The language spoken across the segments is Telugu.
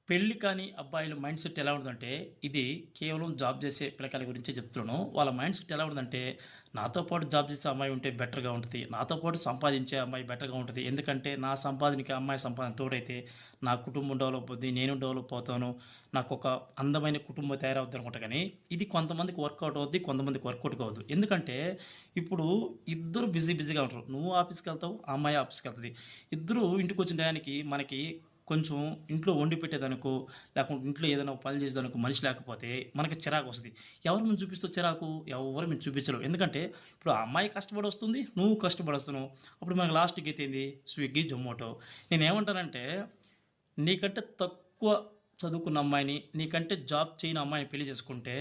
పెళ్లి కాని అబ్బాయిల మైండ్ సెట్ ఎలా ఉంటదంటే, ఇది కేవలం జాబ్ చేసే పిల్లకాయల గురించే చెప్తున్నాను. వాళ్ళ మైండ్ సెట్ ఎలా ఉంటదంటే, నాతో పాటు జాబ్ చేసే అమ్మాయి ఉంటే బెటర్‌గా ఉంటది. నాతో పాటు సంపాదించే అమ్మాయి బెటర్‌గా ఉంటది. ఎందుకంటే, నా సంపాదనకి ఆ అమ్మాయి సంపాదన తోడైతే, నా కుటుంబం డెవలప్ అవుద్ది. నేను డెవలప్ అవుతాను. నాకొక అందమైన కుటుంబం తయారవుద్దనుకుంటా గానీ, ఇది కొంతమందికి వర్కౌట్ అవుద్ది. కొంతమందికి వర్కౌట్ కావద్దు. ఎందుకంటే, ఇప్పుడు ఇద్దరు బిజీగా ఉంటారు. నువ్వు ఆఫీస్‌కెళ్తావు, ఆ అమ్మాయి ఆఫీస్‌కెళ్తది. ఇద్దరూ ఇంటికొచ్చిన టయానికి మనకి కొంచెం ఇంట్లో వండి పెట్టేదనుకో, లేకుంటే ఇంట్లో ఏదైనా పనులు చేసేదనుకో మనిషి లేకపోతే మనకి చిరాకొస్తది. ఎవరి మీద చూపిస్తావు చిరాకు? ఎవ్వరి మీద చూపించలేవు. ఎందుకంటే ఇప్పుడు ఆ అమ్మాయి కష్టపడొస్తుంది, నువ్వు కష్టపడొస్తున్నావు. అప్పుడు మనకు లాస్ట్‌కి గతేంది? స్విగ్గీ, జొమాటో. నేనేమంటానంటే నీకంటే తక్కువ చదువుకున్న అమ్మాయిని, నీకంటే జాబ్ చేయని అమ్మాయిని పెళ్లి చేసుకుంటే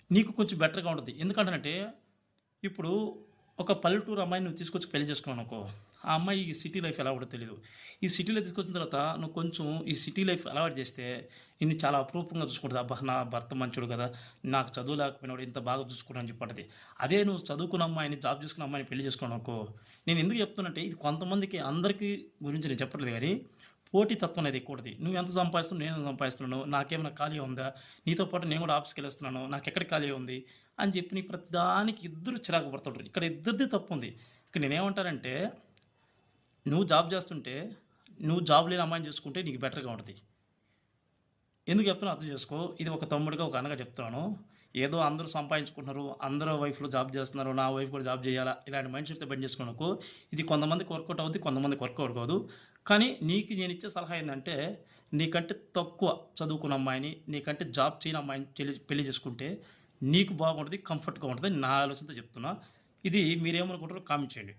నీకు కొంచెం బెటర్‌గా ఉంటది. ఎందుకంటానంటే ఇప్పుడు ఒక పల్లెటూరు అమ్మాయిని నువ్వు తీసుకొచ్చి పెళ్లి చేసుకున్నావనుకో, ఆ అమ్మాయి ఈ సిటీ లైఫ్ ఎలా ఉంటదో తెలీదు. ఈ సిటీలో తీసుకొచ్చిన తర్వాత నువ్వు కొంచెం ఈ సిటీ లైఫ్ అలవాటు చేస్తే నిన్ను చాలా అపురూపంగా చూసుకుంటది. అబ్బా! నా భర్త మంచోడు కదా! నాకు చదువు లేకపోయినోడు ఇంత బాగా చూసుకున్నాడు అని చెప్పి అంటది. అదే నువ్వు చదువుకున్న అమ్మాయిని, జాబ్ చేసుకున్న అమ్మాయిని పెళ్లి చేసుకున్నావనుకో, నేను ఎందుకు చెప్తున్నానంటే ఇది కొంతమందికి అందరికీ గురించి నేను చెప్పట్లేదు గానీ, పోటీతత్వం అనేది ఎక్కువుంటది. నువ్వెంత సంపాదిస్తున్నావు, నేనెంత సంపాదిస్తున్నాను, నాకేమైనా ఖాళీ ఉందా? నీతో పాటు నేను కూడా ఆఫీస్‌కెళ్ళొస్తున్నాను. నాకెక్కడ ఖాళీ ఉంది? అని చెప్పి నీ ప్రతిదానికి ఇద్దరు చిరాకు పడుతుంటారు. ఇక్కడ ఇద్దరిది తప్పుంది. ఇక్కడ నేనేమంటానంటే, నువ్వు జాబ్ చేస్తుంటే, నువ్వు జాబ్ లేని అమ్మాయిని చేసుకుంటే నీకు బెటర్‌గా ఉంటది. ఎందుకు చెప్తున్నానో అర్థం చేసుకో. ఇది ఒక తమ్ముడిగా, ఒక అన్నగా చెప్తున్నాను. ఏదో అందరూ సంపాదించుకుంటున్నారు, అందరూ వైఫ్‌లు జాబ్ చేస్తున్నారు, నా వైఫ్ కూడా జాబ్ చేయాలా, ఇలాంటి మైండ్ సెట్‌తో బంద్ చేసుకోనుకో, ఇది కొంతమందికి వర్కౌట్ అవుద్ది, కొంతమందికి వర్కౌట్ కాదు. కానీ నీకు నేనిచ్చే సలహా ఏందంటే, నీకంటే తక్కువ చదువుకున్న అమ్మాయిని, నీకంటే జాబ్ చేయని అమ్మాయిని పెళ్లి చేసుకుంటే, నీకు బాగుంటది, కంఫర్ట్‌గా ఉంటదని నా ఆలోచనతో చెప్తున్నా. ఇది మీరేమనుకుంటారో కామెంట్ చేయండి.